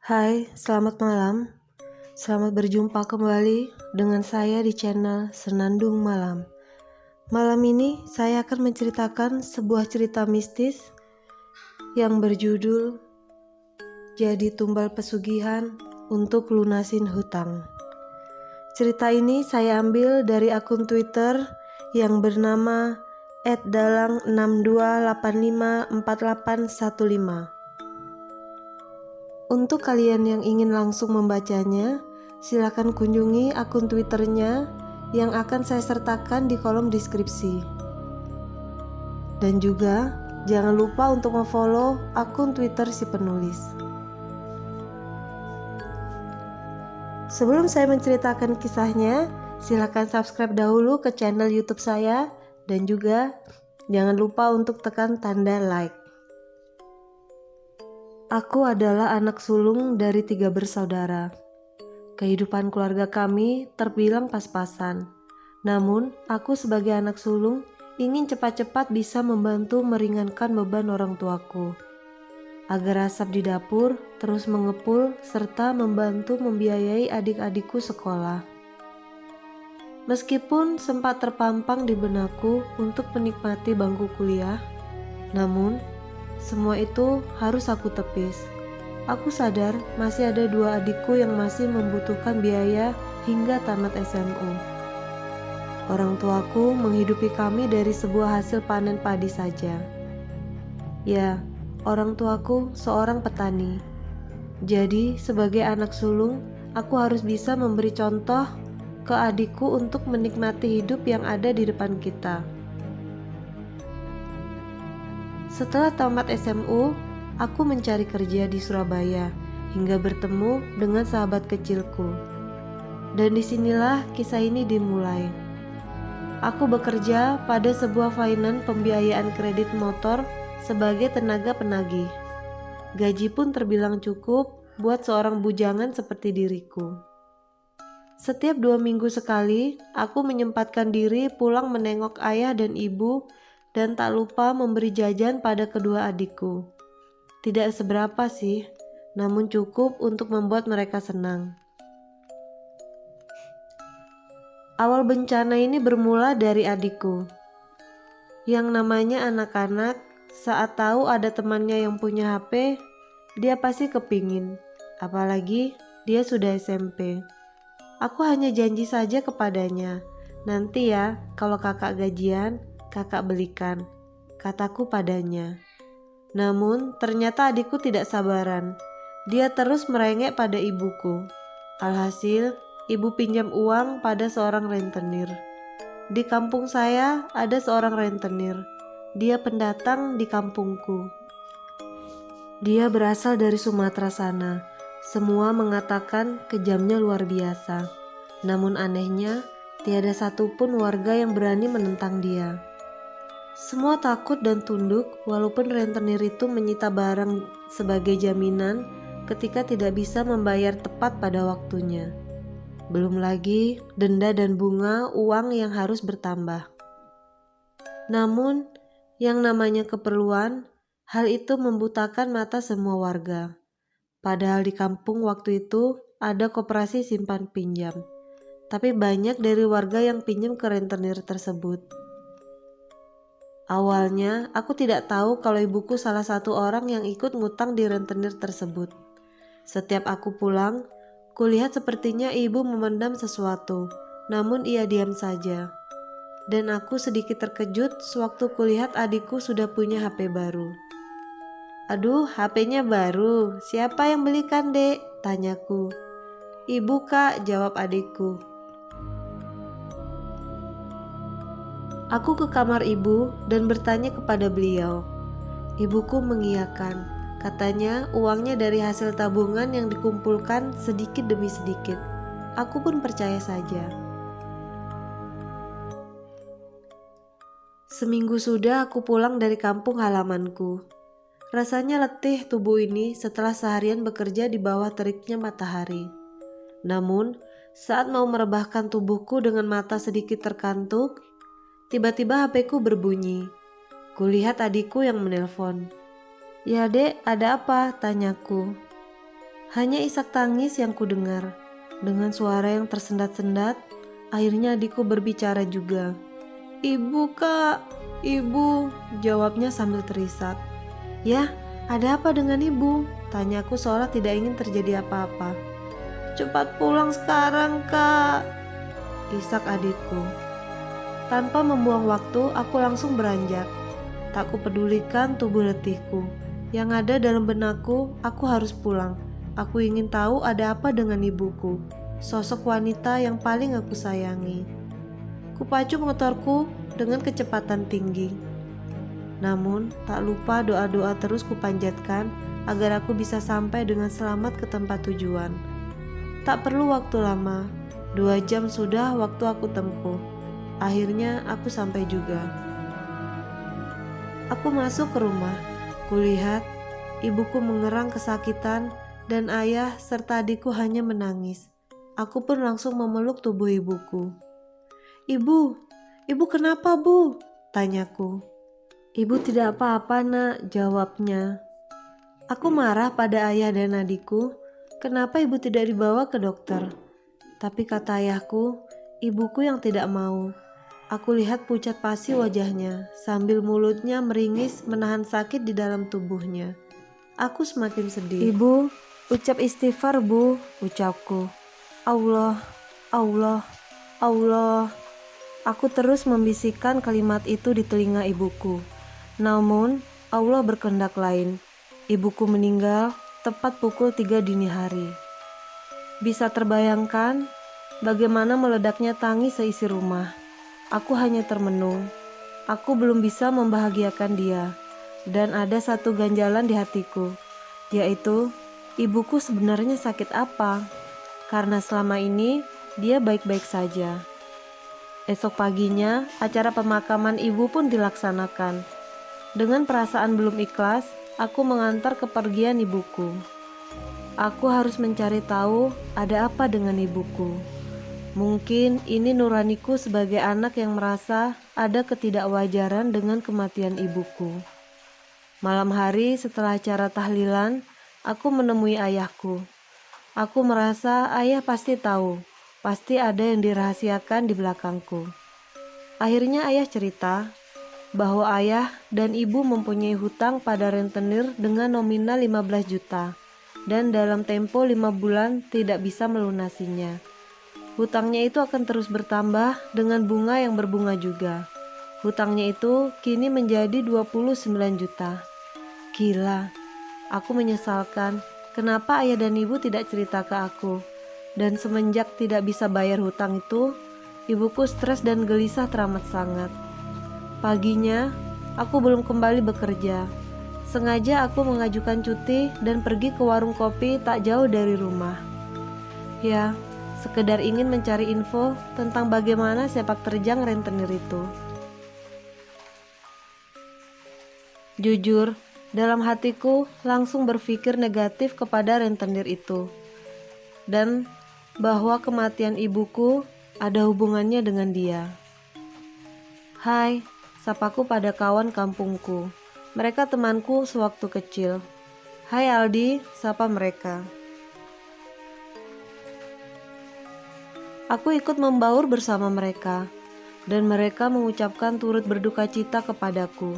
Hai, selamat malam. Selamat berjumpa kembali dengan saya di channel Senandung Malam. Malam ini saya akan menceritakan sebuah cerita mistis yang berjudul Jadi Tumbal Pesugihan untuk Lunasin Hutang. Cerita ini saya ambil dari akun Twitter yang bernama @dalang62854815. Untuk kalian yang ingin langsung membacanya, silakan kunjungi akun Twitternya yang akan saya sertakan di kolom deskripsi. Dan juga jangan lupa untuk memfollow akun Twitter si penulis. Sebelum saya menceritakan kisahnya, silakan subscribe dahulu ke channel YouTube saya dan juga jangan lupa untuk tekan tanda like. Aku adalah anak sulung dari 3 bersaudara. Kehidupan keluarga kami terbilang pas-pasan. Namun, aku sebagai anak sulung ingin cepat-cepat bisa membantu meringankan beban orang tuaku. Agar asap di dapur terus mengepul serta membantu membiayai adik-adikku sekolah. Meskipun sempat terpampang di benakku untuk menikmati bangku kuliah, namun semua itu harus aku tepis. Aku sadar masih ada 2 adikku yang masih membutuhkan biaya hingga tamat SMU. Orang tuaku menghidupi kami dari sebuah hasil panen padi saja. Ya, orang tuaku seorang petani. Jadi, sebagai anak sulung, aku harus bisa memberi contoh ke adikku untuk menikmati hidup yang ada di depan kita. Setelah tamat SMU, aku mencari kerja di Surabaya hingga bertemu dengan sahabat kecilku. Dan disinilah kisah ini dimulai. Aku bekerja pada sebuah finance pembiayaan kredit motor sebagai tenaga penagih. Gaji pun terbilang cukup buat seorang bujangan seperti diriku. Setiap 2 minggu sekali, aku menyempatkan diri pulang menengok ayah dan ibu dan tak lupa memberi jajan pada kedua adikku. Tidak seberapa sih, namun cukup untuk membuat mereka senang. Awal bencana ini bermula dari adikku. Yang namanya anak-anak, saat tahu ada temannya yang punya HP, dia pasti kepingin. Apalagi dia sudah SMP. Aku hanya janji saja kepadanya, nanti ya kalau kakak gajian, kakak belikan, kataku padanya. Namun ternyata adikku tidak sabaran. Dia terus merengek pada ibuku. Alhasil, ibu pinjam uang pada seorang rentenir. Di kampung saya ada seorang rentenir. Dia pendatang di kampungku. Dia berasal dari Sumatera sana. Semua mengatakan kejamnya luar biasa. Namun anehnya, tiada satupun warga yang berani menentang dia. Semua takut dan tunduk walaupun rentenir itu menyita barang sebagai jaminan ketika tidak bisa membayar tepat pada waktunya. Belum lagi denda dan bunga uang yang harus bertambah. Namun, yang namanya keperluan, hal itu membutakan mata semua warga. Padahal di kampung waktu itu ada koperasi simpan pinjam. Tapi banyak dari warga yang pinjam ke rentenir tersebut. Awalnya, aku tidak tahu kalau ibuku salah satu orang yang ikut ngutang di rentenir tersebut. Setiap aku pulang, kulihat sepertinya ibu memendam sesuatu, namun ia diam saja. Dan aku sedikit terkejut sewaktu kulihat adikku sudah punya HP baru. "Aduh, HP-nya baru. Siapa yang belikan, Dek?" tanyaku. "Ibu, Kak," jawab adikku. Aku ke kamar ibu dan bertanya kepada beliau. Ibuku mengiyakan. Katanya uangnya dari hasil tabungan yang dikumpulkan sedikit demi sedikit. Aku pun percaya saja. Seminggu sudah aku pulang dari kampung halamanku. Rasanya letih tubuh ini setelah seharian bekerja di bawah teriknya matahari. Namun, saat mau merebahkan tubuhku dengan mata sedikit terkantuk, tiba-tiba HP-ku berbunyi. Kulihat adikku yang menelpon. "Ya, Dek, ada apa?" tanyaku. Hanya isak tangis yang kudengar. Dengan suara yang tersendat-sendat, akhirnya adikku berbicara juga. "Ibu, Kak, ibu," jawabnya sambil terisak. "Ya, ada apa dengan ibu?" tanyaku seolah tidak ingin terjadi apa-apa. "Cepat pulang sekarang, Kak," isak adikku. Tanpa membuang waktu, aku langsung beranjak. Tak kupedulikan tubuh letihku. Yang ada dalam benakku, aku harus pulang. Aku ingin tahu ada apa dengan ibuku, sosok wanita yang paling aku sayangi. Kupacu motorku dengan kecepatan tinggi. Namun, tak lupa doa-doa terus kupanjatkan agar aku bisa sampai dengan selamat ke tempat tujuan. Tak perlu waktu lama, 2 jam sudah waktu aku tempuh. Akhirnya aku sampai juga. Aku masuk ke rumah. Kulihat ibuku mengerang kesakitan dan ayah serta adikku hanya menangis. Aku pun langsung memeluk tubuh ibuku. "Ibu, ibu kenapa, Bu?" tanyaku. "Ibu tidak apa-apa, Nak," jawabnya. Aku marah pada ayah dan adikku. Kenapa ibu tidak dibawa ke dokter? Tapi kata ayahku, ibuku yang tidak mau. Aku lihat pucat pasi wajahnya, sambil mulutnya meringis menahan sakit di dalam tubuhnya. Aku semakin sedih. "Ibu, ucap istighfar, Bu," ucapku. "Allah, Allah, Allah." Aku terus membisikkan kalimat itu di telinga ibuku. Namun, Allah berkehendak lain. Ibuku meninggal tepat pukul 3 dini hari. Bisa terbayangkan bagaimana meledaknya tangis seisi rumah. Aku hanya termenung. Aku belum bisa membahagiakan dia. Dan ada satu ganjalan di hatiku, yaitu ibuku sebenarnya sakit apa? Karena selama ini dia baik-baik saja. Esok paginya, acara pemakaman ibu pun dilaksanakan. Dengan perasaan belum ikhlas, aku mengantar kepergian ibuku. Aku harus mencari tahu ada apa dengan ibuku. Mungkin ini nuraniku sebagai anak yang merasa ada ketidakwajaran dengan kematian ibuku. Malam hari setelah acara tahlilan, aku menemui ayahku. Aku merasa ayah pasti tahu, pasti ada yang dirahasiakan di belakangku. Akhirnya ayah cerita bahwa ayah dan ibu mempunyai hutang pada rentenir dengan nominal 15 juta dan dalam tempo 5 bulan tidak bisa melunasinya. Hutangnya itu akan terus bertambah dengan bunga yang berbunga juga. Hutangnya itu kini menjadi 29 juta. Gila, aku menyesalkan kenapa ayah dan ibu tidak cerita ke aku. Dan semenjak tidak bisa bayar hutang itu, ibuku stres dan gelisah teramat sangat. Paginya, aku belum kembali bekerja. Sengaja aku mengajukan cuti dan pergi ke warung kopi tak jauh dari rumah. Ya, sekedar ingin mencari info tentang bagaimana sepak terjang rentenir itu. Jujur, dalam hatiku langsung berpikir negatif kepada rentenir itu. Dan bahwa kematian ibuku ada hubungannya dengan dia. "Hai," sapaku pada kawan kampungku. Mereka temanku sewaktu kecil. "Hai Aldi," sapa mereka. Aku ikut membaur bersama mereka, dan mereka mengucapkan turut berduka cita kepadaku.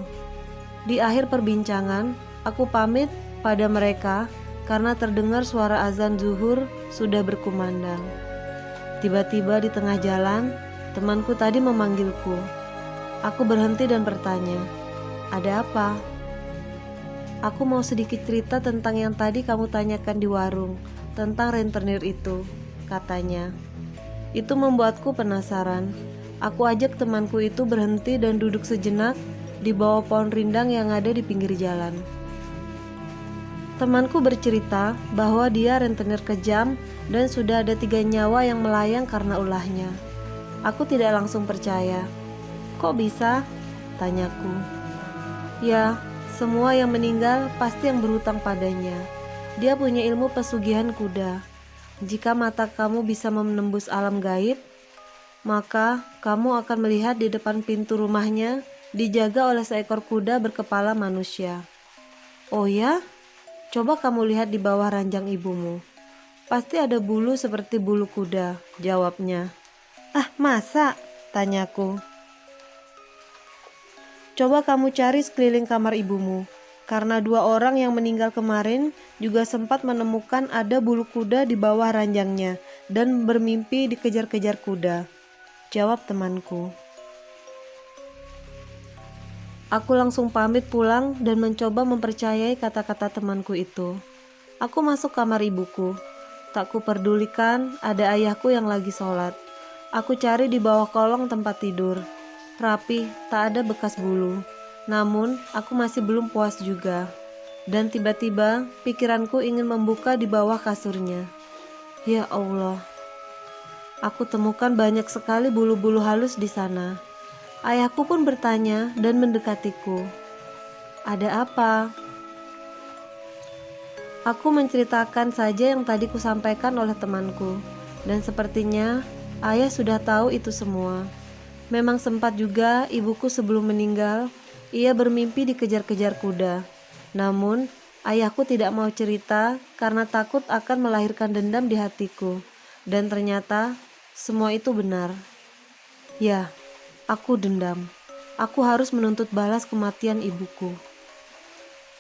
Di akhir perbincangan, aku pamit pada mereka karena terdengar suara azan zuhur sudah berkumandang. Tiba-tiba di tengah jalan, temanku tadi memanggilku. Aku berhenti dan bertanya, "Ada apa?" "Aku mau sedikit cerita tentang yang tadi kamu tanyakan di warung, tentang rentenir itu," katanya. Itu membuatku penasaran. Aku ajak temanku itu berhenti dan duduk sejenak di bawah pohon rindang yang ada di pinggir jalan. Temanku bercerita bahwa dia rentenir kejam dan sudah ada 3 nyawa yang melayang karena ulahnya. Aku tidak langsung percaya. "Kok bisa?" tanyaku. "Ya, semua yang meninggal pasti yang berhutang padanya. Dia punya ilmu pesugihan kuda. Jika mata kamu bisa menembus alam gaib, maka kamu akan melihat di depan pintu rumahnya dijaga oleh seekor kuda berkepala manusia." "Oh ya?" Coba kamu lihat di bawah ranjang ibumu. Pasti ada bulu seperti bulu kuda, jawabnya. Ah, masa? Tanyaku. Coba kamu cari sekeliling kamar ibumu. Karena 2 orang yang meninggal kemarin juga sempat menemukan ada bulu kuda di bawah ranjangnya dan bermimpi dikejar-kejar kuda, jawab temanku. Aku langsung pamit pulang dan mencoba mempercayai kata-kata temanku itu. Aku masuk kamar ibuku. Tak kuperdulikan ada ayahku yang lagi sholat. Aku cari di bawah kolong tempat tidur. Rapi, tak ada bekas bulu. Namun, aku masih belum puas juga. Dan tiba-tiba, pikiranku ingin membuka di bawah kasurnya. Ya Allah, aku temukan banyak sekali bulu-bulu halus di sana. Ayahku pun bertanya dan mendekatiku. Ada apa? Aku menceritakan saja yang tadi kusampaikan oleh temanku. Dan sepertinya ayah sudah tahu itu semua. Memang sempat juga ibuku sebelum meninggal, ia bermimpi dikejar-kejar kuda. Namun, ayahku tidak mau cerita karena takut akan melahirkan dendam di hatiku. Dan ternyata semua itu benar. Ya, aku dendam. Aku harus menuntut balas kematian ibuku.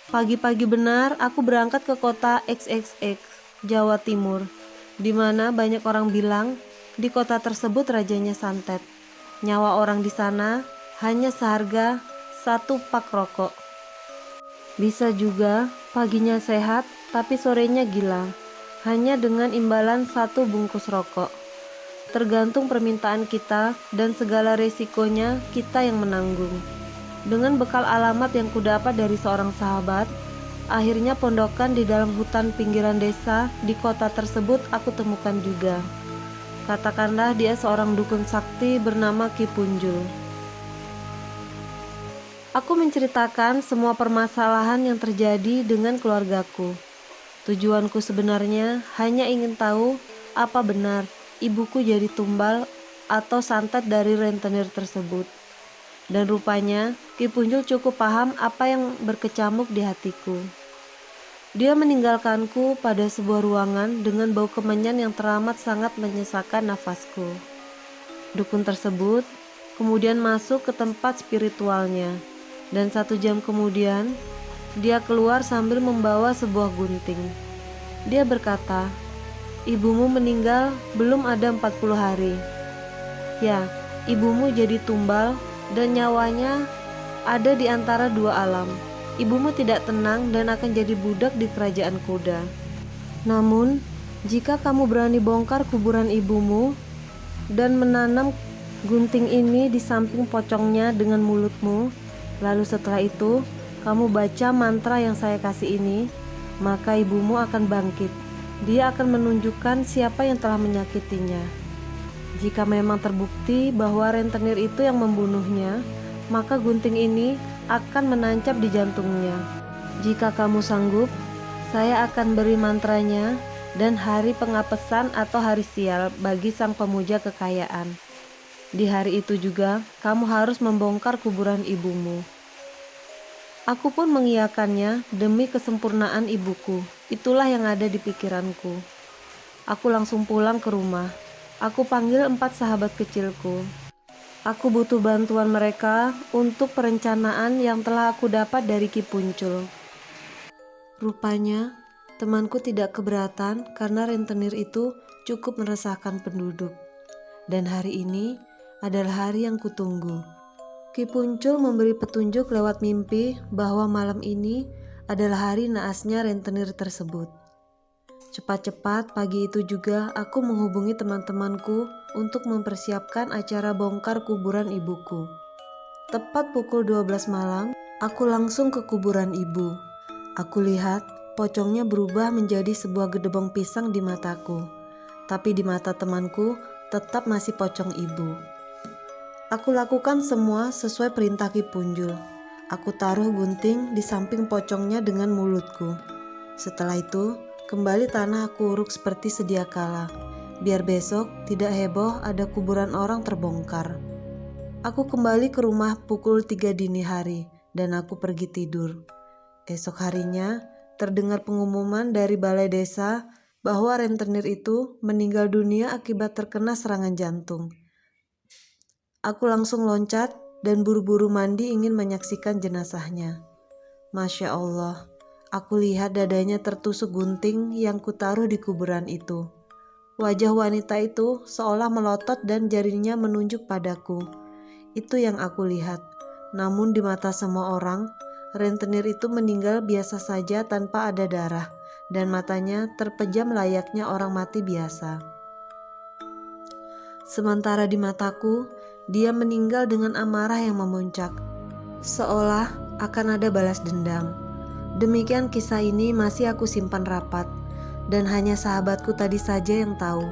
Pagi-pagi benar, aku berangkat ke kota XXX, Jawa Timur, di mana banyak orang bilang di kota tersebut rajanya santet. Nyawa orang di sana hanya seharga 1 pak rokok. Bisa juga paginya sehat, tapi sorenya gila, hanya dengan imbalan 1 bungkus rokok. Tergantung permintaan kita dan segala resikonya kita yang menanggung. Dengan bekal alamat yang kudapat dari seorang sahabat, akhirnya pondokan di dalam hutan pinggiran desa di kota tersebut aku temukan juga. Katakanlah dia seorang dukun sakti bernama Ki Punjul. Aku menceritakan semua permasalahan yang terjadi dengan keluargaku. Tujuanku sebenarnya hanya ingin tahu apa benar ibuku jadi tumbal atau santet dari rentenir tersebut. Dan rupanya Ki Punjul cukup paham apa yang berkecamuk di hatiku. Dia meninggalkanku pada sebuah ruangan dengan bau kemenyan yang teramat sangat menyesakkan nafasku. Dukun tersebut kemudian masuk ke tempat spiritualnya, dan 1 jam kemudian dia keluar sambil membawa sebuah gunting. Dia berkata, "Ibumu meninggal belum ada 40 hari. Ya, ibumu jadi tumbal dan nyawanya ada di antara 2 alam. Ibumu tidak tenang dan akan jadi budak di kerajaan kuda. Namun, jika kamu berani bongkar kuburan ibumu dan menanam gunting ini di samping pocongnya dengan mulutmu, lalu setelah itu kamu baca mantra yang saya kasih ini, maka ibumu akan bangkit. Dia akan menunjukkan siapa yang telah menyakitinya. Jika memang terbukti bahwa rentenir itu yang membunuhnya, maka gunting ini akan menancap di jantungnya. Jika kamu sanggup, saya akan beri mantranya dan hari pengapesan atau hari sial bagi sang pemuja kekayaan. Di hari itu juga, kamu harus membongkar kuburan ibumu." Aku pun mengiyakannya demi kesempurnaan ibuku. Itulah yang ada di pikiranku. Aku langsung pulang ke rumah. Aku panggil 4 sahabat kecilku. Aku butuh bantuan mereka untuk perencanaan yang telah aku dapat dari Ki Punjul. Rupanya, temanku tidak keberatan karena rentenir itu cukup meresahkan penduduk. Dan hari ini adalah hari yang kutunggu. Ki Punjul memberi petunjuk lewat mimpi bahwa malam ini adalah hari naasnya rentenir tersebut. Cepat-cepat pagi itu juga aku menghubungi teman-temanku untuk mempersiapkan acara bongkar kuburan ibuku. Tepat pukul 12 malam, aku langsung ke kuburan ibu. Aku lihat pocongnya berubah menjadi sebuah gedebong pisang di mataku. Tapi di mata temanku tetap masih pocong ibu. Aku lakukan semua sesuai perintah Ki Punjul. Aku taruh gunting di samping pocongnya dengan mulutku. Setelah itu, kembali tanah aku uruk seperti sedia kala, biar besok tidak heboh ada kuburan orang terbongkar. Aku kembali ke rumah pukul 3 dini hari dan aku pergi tidur. Esok harinya, terdengar pengumuman dari balai desa bahwa rentenir itu meninggal dunia akibat terkena serangan jantung. Aku langsung loncat dan buru-buru mandi ingin menyaksikan jenazahnya. Masya Allah, aku lihat dadanya tertusuk gunting yang kutaruh di kuburan itu. Wajah wanita itu seolah melotot dan jarinya menunjuk padaku. Itu yang aku lihat. Namun di mata semua orang, rentenir itu meninggal biasa saja tanpa ada darah, dan matanya terpejam layaknya orang mati biasa. Sementara di mataku, dia meninggal dengan amarah yang memuncak, seolah akan ada balas dendam. Demikian kisah ini masih aku simpan rapat, dan hanya sahabatku tadi saja yang tahu.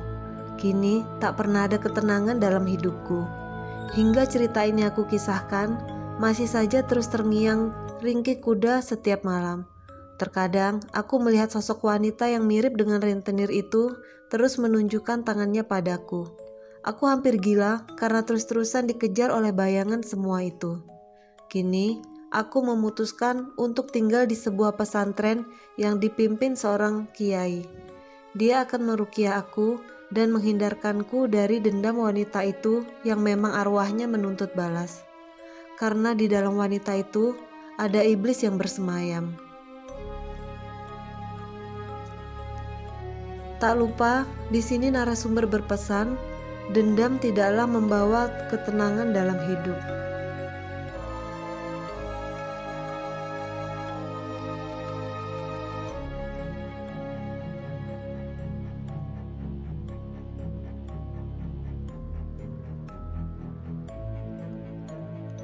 Kini tak pernah ada ketenangan dalam hidupku. Hingga cerita ini aku kisahkan, masih saja terus terngiang ringkih kuda setiap malam. Terkadang aku melihat sosok wanita yang mirip dengan rentenir itu terus menunjukkan tangannya padaku. Aku hampir gila karena terus-terusan dikejar oleh bayangan semua itu. Kini aku memutuskan untuk tinggal di sebuah pesantren yang dipimpin seorang kiai. Dia akan meruqyah aku dan menghindarkanku dari dendam wanita itu yang memang arwahnya menuntut balas. Karena di dalam wanita itu ada iblis yang bersemayam. Tak lupa, di sini narasumber berpesan, dendam tidaklah membawa ketenangan dalam hidup.